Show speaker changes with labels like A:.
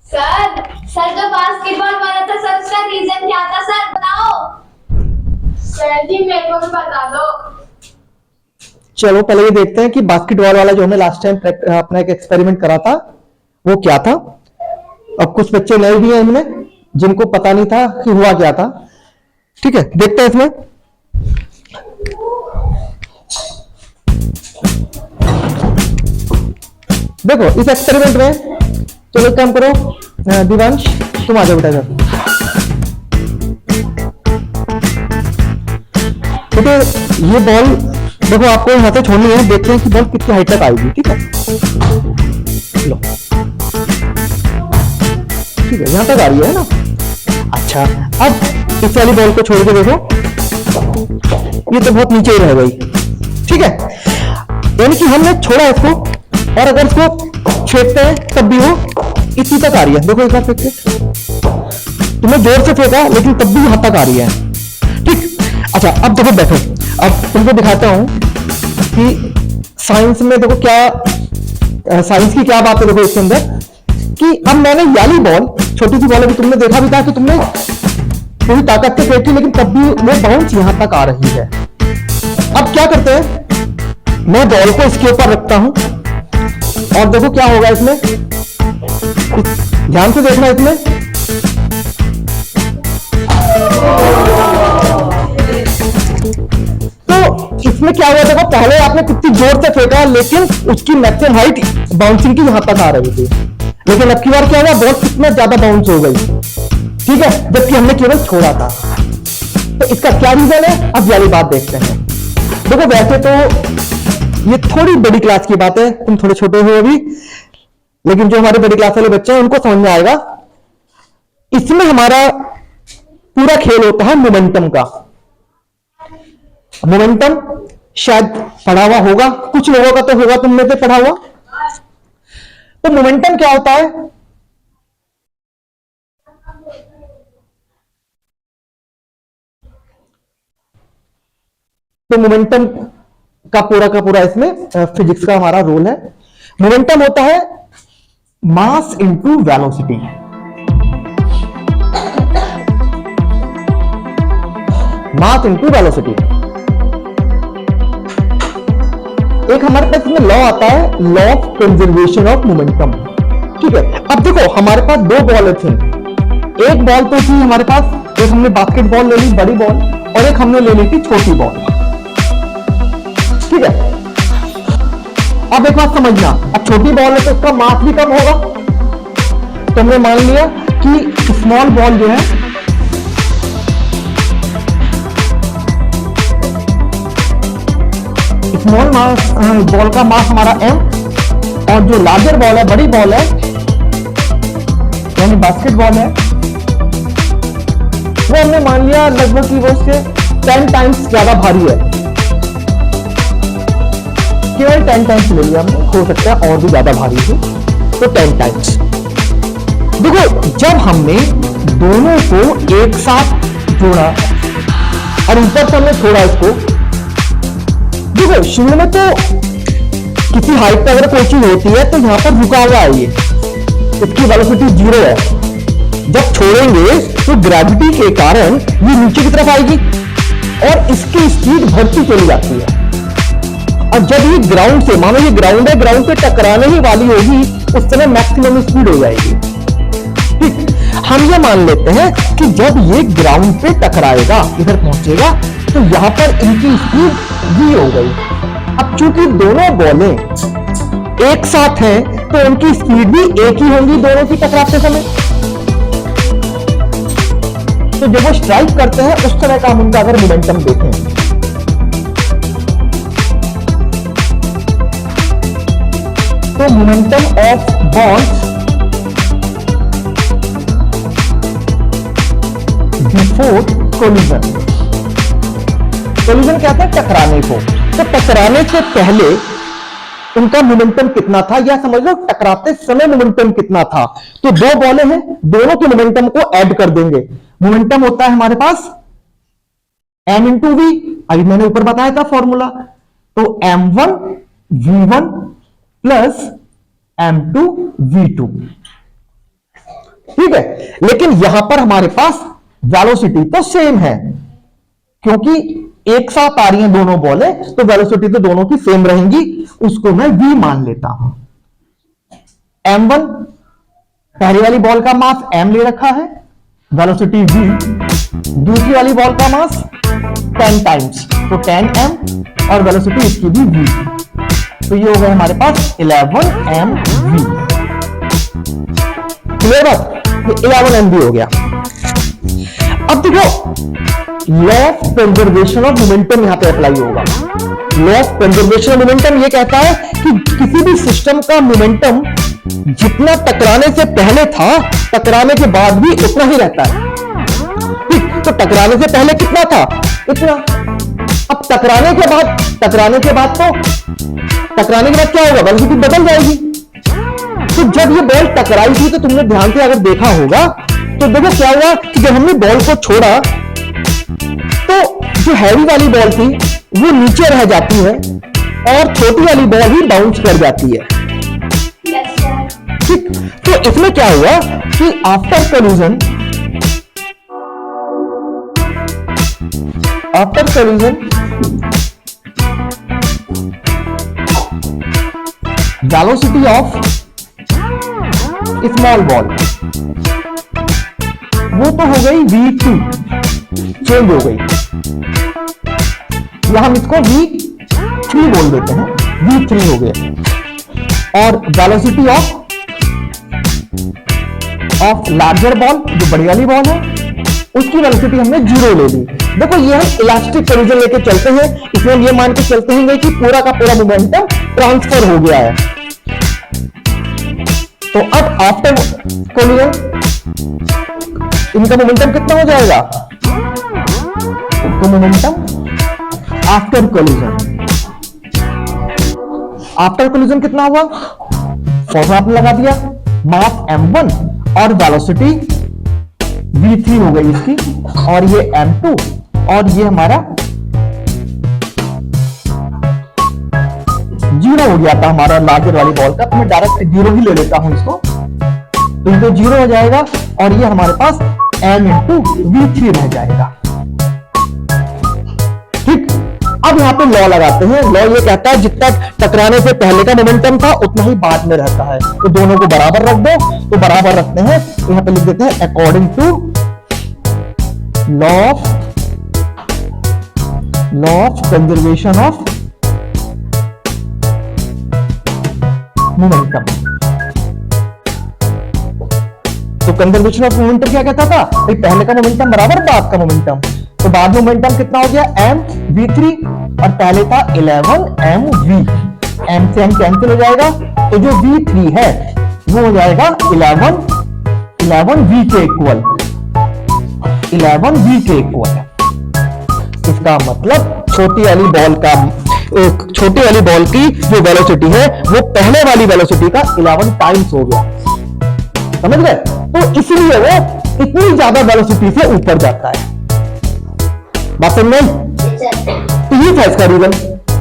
A: Sir sir जो basketball वाला था सर उसका रीजन क्या था सर बताओ। सर जी मेरे को भी बता दो।
B: चलो पहले ये देखते हैं कि बास्केटबॉल वाला जो हमने लास्ट टाइम अपना एक एक्सपेरिमेंट करा था वो क्या था। अब कुछ बच्चे नए भी हैं इनमें जिनको पता नहीं था कि हुआ क्या था। ठीक है, देखते हैं इसमें। देखो इस एक्सपेरिमेंट में, चलो एक काम करो दिवांश, तुम आ जाओ बेटा इधर। देखो ये बॉल, देखो आपको यहां से छोड़नी है, देखते हैं कि बॉल कितनी हाइट तक आएगी। ठीक है, लो ठीक है, यहां तक आ रही है ना। अच्छा, अब इस वाली बॉल को छोड़ के देखो, ये तो बहुत नीचे ही रह गई। ठीक है, यानी कि हमने छोड़ा इसको, और अगर इसको फेंकते हैं तब भी वो इसी तक आ रही है। देखो एक बार फेंक के, तुमने जोर से फेंका लेकिन तब भी यहां तक आ रही है। ठीक, अच्छा अब देखो बैठो, अब तुमको दिखाता हूं कि साइंस में देखो क्या, साइंस की क्या बात है। देखो इसके अंदर कि अब मैंने याली बॉल, छोटी सी बॉल, अभी तुमने देखा भी था कि तुमने पूरी ताकत से फेंकी लेकिन तब भी वो बाउंस यहां तक आ रही है। अब क्या करते हैं, मैं बॉल को इसके ऊपर रखता हूं और देखो क्या होगा इसमें, ध्यान से देखना इसमें। तो इसमें क्या हुआ, देखो पहले आपने कितनी जोर से फेंका लेकिन उसकी मैक्सिमम हाइट बाउंसिंग की यहां तक आ रही थी, लेकिन अब की बार क्या हुआ, बॉल कितना ज्यादा बाउंस हो गई। ठीक है, जबकि हमने केवल छोड़ा था। तो इसका क्या रीजन है, अब वाली बात देखते हैं। देखो वैसे तो ये थोड़ी बड़ी क्लास की बात है, तुम थोड़े छोटे हो अभी, लेकिन जो हमारे बड़ी क्लास वाले बच्चे हैं उनको समझ में आएगा। इसमें हमारा पूरा खेल होता है मोमेंटम का। मोमेंटम शायद पढ़ा हुआ होगा, कुछ लोगों का तो होगा तुम में से पढ़ा हुआ। तो मोमेंटम क्या होता है, तो मोमेंटम का पूरा इसमें फिजिक्स का हमारा रोल है। मोमेंटम होता है mass into velocity. Mass into velocity, एक हमारे पास इसमें लॉ आता है, law of conservation of momentum. ठीक है, अब देखो हमारे पास दो बॉल थी, एक बॉल तो थी हमारे पास, एक हमने बास्केटबॉल ले ली बड़ी बॉल, और एक हमने ले ली थी छोटी बॉल। ठीक है, अब एक बात समझना, अब छोटी बॉल है तो उसका मास भी कम होगा। तो हमने मान लिया कि स्मॉल बॉल जो है, स्मॉल मास बॉल का मास हमारा m, और जो लार्जर बॉल है, बड़ी बॉल है यानी बास्केटबॉल है, वो हमने मान लिया लगभग कि वो उससे 10 टाइम्स ज्यादा भारी है। केवल 10 टाइम्स ले लिया हमने, हो सकता है और भी ज्यादा भारी हो, तो 10 टाइम्स। देखो जब हमने दोनों को एक साथ जोड़ा और ऊपर से हमने छोड़ा इसको, देखो शुरू में तो किसी हाइट पर अगर कोई चीज होती है तो यहां पर रुका हुआ है, ये इसकी वेलोसिटी 0 है। जब छोड़ेंगे तो ग्रेविटी के कारण ये नीचे की तरफ आएगी और इसकी स्पीड बढ़ती चली जाती है। और जब ये ग्राउंड से, मानो ये ग्राउंड है, ग्राउंड पे टकराने ही वाली होगी, उस समय मैक्सिमम स्पीड हो जाएगी। ठीक, हम ये मान लेते हैं कि जब ये ग्राउंड पे टकराएगा, इधर पहुंचेगा, तो यहां पर इनकी स्पीड v हो गई। अब चूंकि दोनों बॉलें एक साथ हैं तो उनकी स्पीड भी एक ही होगी दोनों की टकराते समय। तो जब वो स्ट्राइक करते हैं उस तरह का हम उनका अगर मोमेंटम देखें, तो momentum of balls before collision. Collision कहते हैं टकराने को, तो टकराने से पहले उनका मोमेंटम कितना था, या समझ लो टकराते समय मोमेंटम कितना था। तो दो बॉलें हैं, दोनों के मोमेंटम को ऐड कर देंगे। मोमेंटम होता है हमारे पास m इंटू वी, अभी मैंने ऊपर बताया था फॉर्मूला, तो m1 v1 plus m2 v2। है, लेकिन यहां पर हमारे पास वेलोसिटी तो सेम है, क्योंकि एक साथ आ रही हैं दोनों बॉलें, तो वेलोसिटी तो दोनों की सेम रहेंगी। उसको मैं v मान लेता हूं। m1 पहली वाली बॉल का मास m ले रखा है, वेलोसिटी v। दूसरी वाली बॉल का मास 10 टाइम्स, तो 10m, और वेलोसिटी इसकी भी v। तो ये हो गया हमारे पास 11mv। क्लियर बात? ये 11mv हो गया। अब देखो, law of conservation of momentum यहां पे अप्लाई होगा। Law of conservation of momentum ये कहता है कि किसी भी सिस्टम का मोमेंटम जितना टकराने से पहले था, टकराने के बाद भी उतना ही रहता है। ठीक, तो टकराने से पहले कितना था? इतना। अब टकराने के बाद क्या होगा? वेलोसिटी बदल जाएगी। तो जब ये बॉल टकराई थी, तो तुमने ध्यान से अगर देखा होगा, तो देखो क्या हुआ कि जब हमने बॉल को छोड़ा, तो जो हैवी वाली बॉल थी वो नीचे रह जाती है, और छोटी वाली बॉल ही बाउंस कर जाती है।
A: Yes sir.
B: ठीक, तो इसमें क्या हुआ कि after collision velocity of small ball वो तो हो गई v2, चेंज हो गई, या हम इसको v3 बोल देते हैं, v3 हो गया। और वेलोसिटी ऑफ लार्जर बॉल, जो बड़ी वाली बॉल है, उसकी वेलोसिटी हमने 0 ले ली। देखो, ये हम इलास्टिक कोलिजन लेके चलते हैं, इसमें हम ये मान के चलते हैं कि पूरा का पूरा मोमेंटम ट्रांसफर हो गया है। तो अब आफ्टर कोलिजन इनका मोमेंटम कितना हो जाएगा? तो मोमेंटम आफ्टर कोलिजन कितना हुआ? फॉर्मूला आपने लगा दिया, मास m1 और वेलोसिटी v3 हो गई इसकी, और ये m2, और ये हमारा 0 हो गया था हमारा लार्जर वाली बॉल का। तो मैं डायरेक्ट 0 ही ले लेता हूं इसको, तो ये 0 हो जाएगा, और ये हमारे पास m इंटू v3 रह जाएगा। ठीक, अब यहां पे लॉ लगाते हैं। लॉ ये कहता है जितना टकराने से पहले का मोमेंटम था उतना ही बाद में रहता है, तो दोनों को बराबर रख दो। तो बराबर रखते हैं, तो यहां पे लिख देते हैं according to law of conservation of momentum. तो कंजर्वेशन ऑफ मोमेंटम क्या कहता था भाई? पहले का मोमेंटम बराबर बाद का मोमेंटम। तो बाद में मोमेंटम कितना हो गया? mv3, और पहले था 11mv। m से m कैंसिल हो जाएगा, तो जो v3 है वो हो जाएगा 11v के इक्वल। 11v के इक्वल। इसका मतलब छोटी वाली बॉल की जो वेलोसिटी है वो पहले वाली वेलोसिटी का 11 टाइम्स हो गया। समझ गए? तो इसलिए वो इतनी ज्यादा वेलोसिटी से ऊपर जाता है। बात समझ में? तो ये था इसका रीजन।